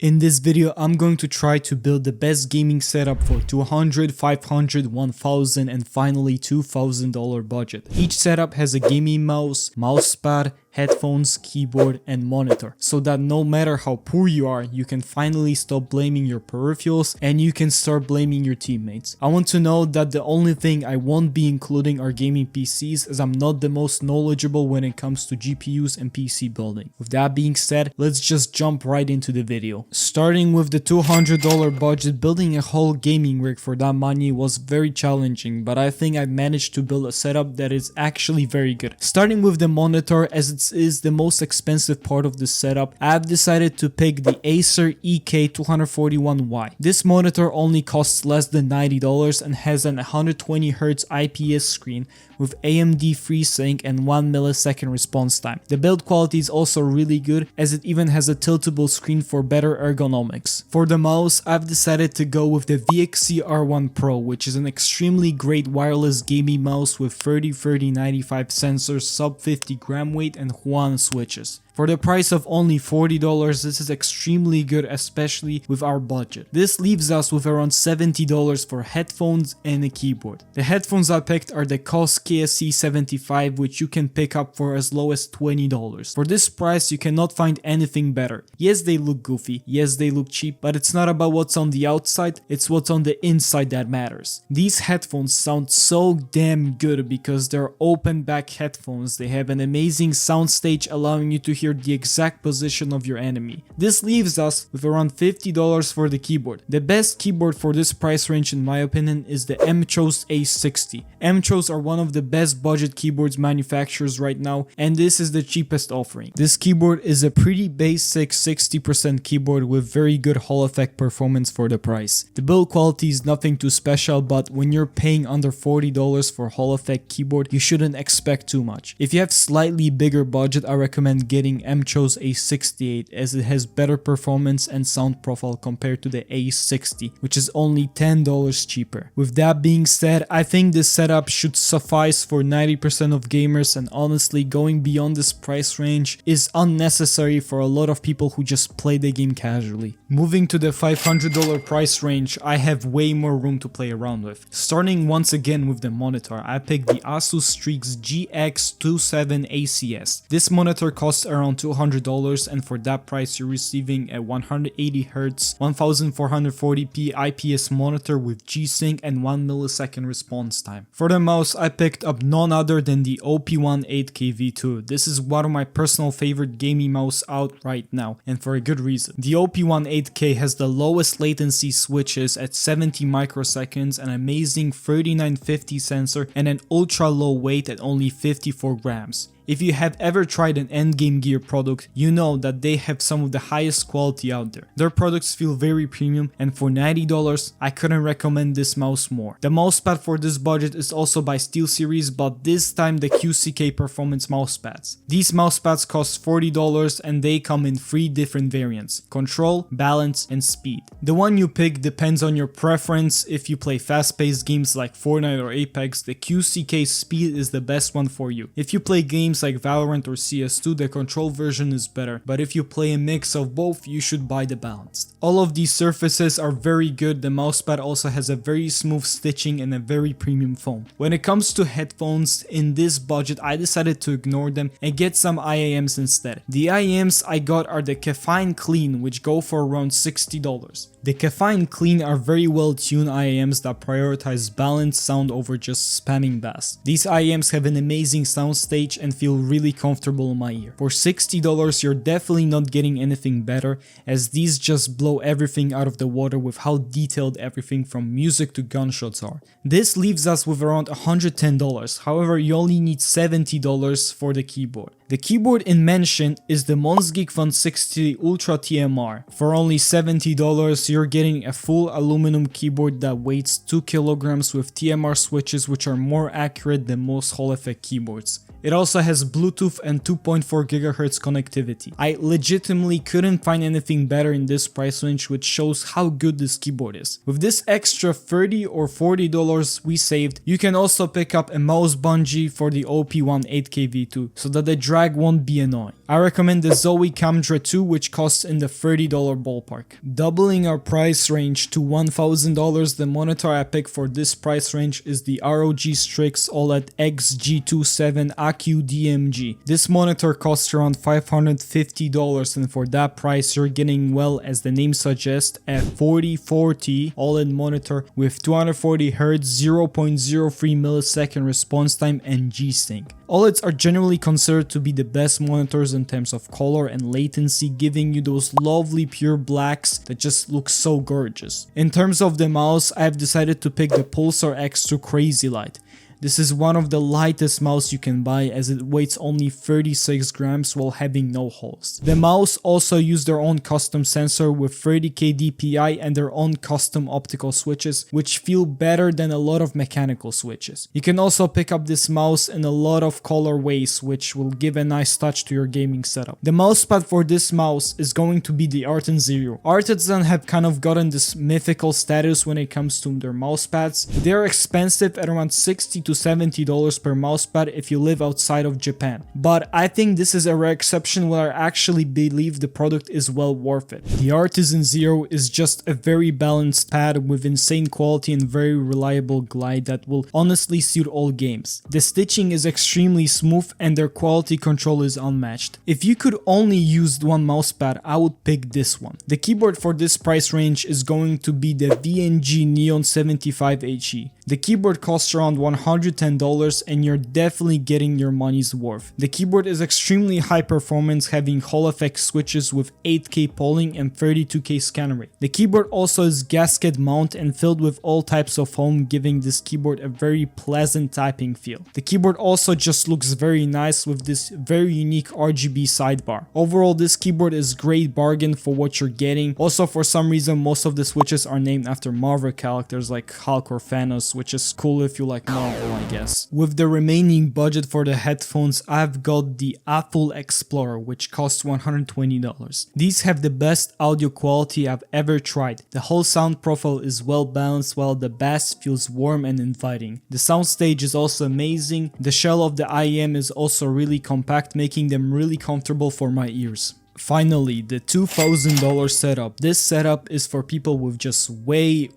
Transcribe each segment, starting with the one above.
In this video, I'm going to try to build the best gaming setup for $200, $500, $1,000 and finally $2,000 budget. Each setup has a gaming mouse, mousepad, headphones, keyboard and monitor, so that no matter how poor you are, you can finally stop blaming your peripherals and you can start blaming your teammates. I want to know that the only thing I won't be including are gaming PCs, as I'm not the most knowledgeable when it comes to GPUs and PC building. With that being said, let's just jump right into the video. Starting with the $200 budget, building a whole gaming rig for that money was very challenging, but I think I managed to build a setup that is actually very good. Starting with the monitor, as it is the most expensive part of the setup, I have decided to pick the Acer EK241Y. This monitor only costs less than $90 and has an 120Hz IPS screen with AMD FreeSync and 1 millisecond response time. The build quality is also really good, as it even has a tiltable screen for better ergonomics. For the mouse, I've decided to go with the VXC R1 Pro, which is an extremely great wireless gaming mouse with 30-30-95 sensors, sub 50 gram weight and Huan switches. For the price of only $40, this is extremely good, especially with our budget. This leaves us with around $70 for headphones and a keyboard. The headphones I picked are the KOS KSC75, which you can pick up for as low as $20. For this price, you cannot find anything better. Yes, they look goofy, yes, they look cheap, but it's not about what's on the outside, it's what's on the inside that matters. These headphones sound so damn good because they're open back headphones. They have an amazing soundstage allowing you to hear the exact position of your enemy. This leaves us with around $50 for the keyboard. The best keyboard for this price range in my opinion is the MChos A60. MChos are one of the best budget keyboards manufacturers right now, and this is the cheapest offering. This keyboard is a pretty basic 60% keyboard with very good Hall effect performance for the price. The build quality is nothing too special, but when you're paying under $40 for Hall effect keyboard, you shouldn't expect too much. If you have slightly bigger budget, I recommend getting MChos A68, as it has better performance and sound profile compared to the A60, which is only $10 cheaper. With that being said, I think this setup should suffice for 90% of gamers, and honestly going beyond this price range is unnecessary for a lot of people who just play the game casually. Moving to the $500 price range, I have way more room to play around with. Starting once again with the monitor, I picked the Asus Strix GX27 ACS. This monitor costs around $200, and for that price you're receiving a 180Hz 1440p IPS monitor with G-Sync and 1 millisecond response time. For the mouse, I picked up none other than the OP1 8K V2. This is one of my personal favorite gaming mouse out right now, and for a good reason. The OP1 8K has the lowest latency switches at 70 microseconds, an amazing 3950 sensor, and an ultra low weight at only 54 grams. If you have ever tried an Endgame Gear product, you know that they have some of the highest quality out there. Their products feel very premium, and for $90, I couldn't recommend this mouse more. The mousepad for this budget is also by SteelSeries, but this time the QCK Performance mousepads. These mousepads cost $40 and they come in 3 different variants: control, balance, and speed. The one you pick depends on your preference. If you play fast-paced games like Fortnite or Apex, the QCK Speed is the best one for you. If you play games like Valorant or CS2, the control version is better, but if you play a mix of both, you should buy the balanced. All of these surfaces are very good. The mousepad also has a very smooth stitching and a very premium foam. When it comes to headphones, in this budget I decided to ignore them and get some IAMs instead. The IAMs I got are the Kefine Clean, which go for around $60. The Kefine Clean are very well tuned IAMs that prioritize balanced sound over just spamming bass. These IAMs have an amazing soundstage and feel really comfortable in my ear. For $60 you're definitely not getting anything better, as these just blow everything out of the water with how detailed everything from music to gunshots are. This leaves us with around $110, however you only need $70 for the keyboard. The keyboard in mention is the Monsgeek Fun 60 Ultra TMR. For only $70 you're getting a full aluminum keyboard that weighs 2 kilograms with TMR switches which are more accurate than most Hall effect keyboards. It also has Bluetooth and 2.4 GHz connectivity. I legitimately couldn't find anything better in this price range, which shows how good this keyboard is. With this extra $30 or $40 we saved, you can also pick up a mouse bungee for the OP1 8K V2 so that the drag won't be annoying. I recommend the Zoe Camdra 2, which costs in the $30 ballpark. Doubling our price range to $1,000, the monitor I picked for this price range is the ROG Strix OLED XG27 Accu DMG. This monitor costs around $550, and for that price you're getting, well, as the name suggests, a 4040 OLED monitor with 240Hz, 0.03 millisecond response time and G-Sync. OLEDs are generally considered to be the best monitors in terms of color and latency, giving you those lovely pure blacks that just look so gorgeous. In terms of the mouse, I've decided to pick the Pulsar X2 Crazy Light. This is one of the lightest mouse you can buy, as it weighs only 36 grams while having no holes. The mouse also use their own custom sensor with 30K DPI and their own custom optical switches, which feel better than a lot of mechanical switches. You can also pick up this mouse in a lot of colorways, which will give a nice touch to your gaming setup. The mousepad for this mouse is going to be the Artisan Zero. Artisan have kind of gotten this mythical status when it comes to their mousepads. They're expensive at around $60 to $70 per mousepad if you live outside of Japan. But I think this is a rare exception where I actually believe the product is well worth it. The Artisan Zero is just a very balanced pad with insane quality and very reliable glide that will honestly suit all games. The stitching is extremely smooth and their quality control is unmatched. If you could only use one mousepad, I would pick this one. The keyboard for this price range is going to be the VNG Neon 75HE. The keyboard costs around $110 and you're definitely getting your money's worth. The keyboard is extremely high performance, having Hall effect switches with 8K polling and 32K scan rate. The keyboard also is gasket mount and filled with all types of foam, giving this keyboard a very pleasant typing feel. The keyboard also just looks very nice with this very unique RGB sidebar. Overall, this keyboard is great bargain for what you're getting. Also, for some reason, most of the switches are named after Marvel characters like Hulk or Thanos, which is cool if you like Marvel, I guess. With the remaining budget for the headphones, I've got the Apple Explorer, which costs $120. These have the best audio quality I've ever tried. The whole sound profile is well balanced while the bass feels warm and inviting. The soundstage is also amazing. The shell of the IEM is also really compact, making them really comfortable for my ears. Finally, the $2,000 setup. This setup is for people with just way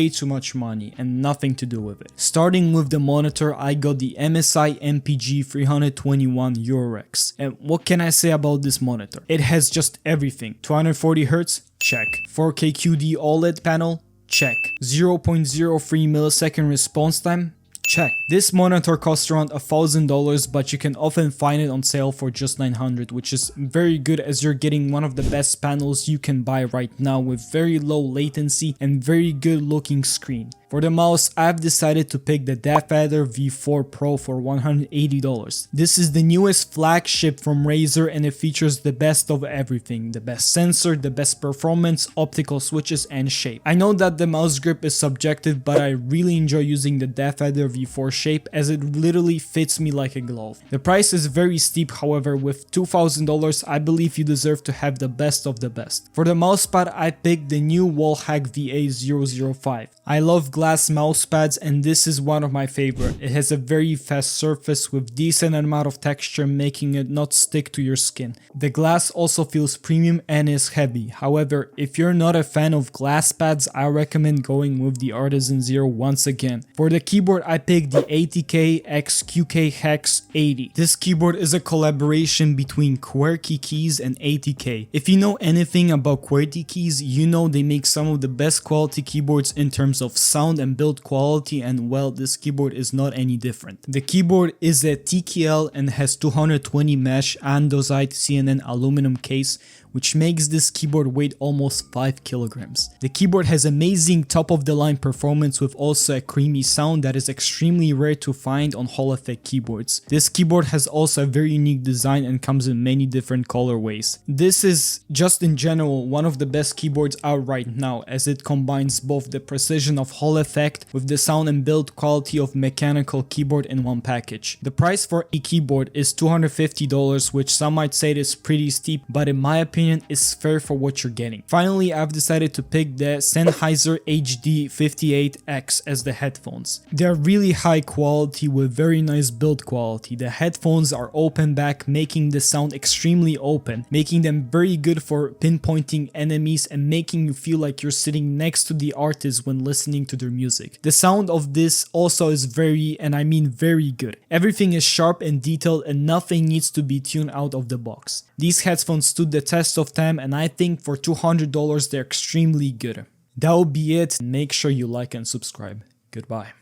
too much money and nothing to do with it. Starting with the monitor, I got the MSI MPG 321 Eurorex. And what can I say about this monitor? It has just everything. 240Hz? Check. 4K QD OLED panel? Check. 0.03 millisecond response time? Check. This monitor costs around $1,000, but you can often find it on sale for just $900, which is very good as you're getting one of the best panels you can buy right now with very low latency and very good looking screen. For the mouse, I've decided to pick the DeathAdder V4 Pro for $180. This is the newest flagship from Razer and it features the best of everything. The best sensor, the best performance, optical switches and shape. I know that the mouse grip is subjective, but I really enjoy using the DeathAdder V4 shape as it literally fits me like a glove. The price is very steep, however, with $2,000 I believe you deserve to have the best of the best. For the mousepad, I picked the new Wallhack VA005. I love glass mousepads and this is one of my favorite. It has a very fast surface with decent amount of texture, making it not stick to your skin. The glass also feels premium and is heavy. However, if you're not a fan of glass pads, I recommend going with the Artisan Zero once again. For the keyboard, I picked the ATK X QK Hex 80. This keyboard is a collaboration between QWERTY keys and ATK. If you know anything about QWERTY keys, you know they make some of the best quality keyboards in terms of sound and build quality, and well, this keyboard is not any different. The keyboard is a TKL and has 220 mesh andesite CNN aluminum case which makes this keyboard weigh almost 5 kilograms. The keyboard has amazing top of the line performance with also a creamy sound that is extremely rare to find on Hall Effect keyboards. This keyboard has also a very unique design and comes in many different colorways. This is just in general one of the best keyboards out right now, as it combines both the precision of Hall Effect with the sound and build quality of mechanical keyboard in one package. The price for a keyboard is $250, which some might say is pretty steep, but in my opinion is fair for what you're getting. Finally, I've decided to pick the Sennheiser HD58X as the headphones. They're really high quality with very nice build quality. The headphones are open back, making the sound extremely open, making them very good for pinpointing enemies and making you feel like you're sitting next to the artist when listening to their music. The sound of this also is very, and I mean very good. Everything is sharp and detailed and nothing needs to be tuned out of the box. These headphones stood the test of time, and I think for $200 they're extremely good. That will be it. Make sure you like and subscribe. Goodbye.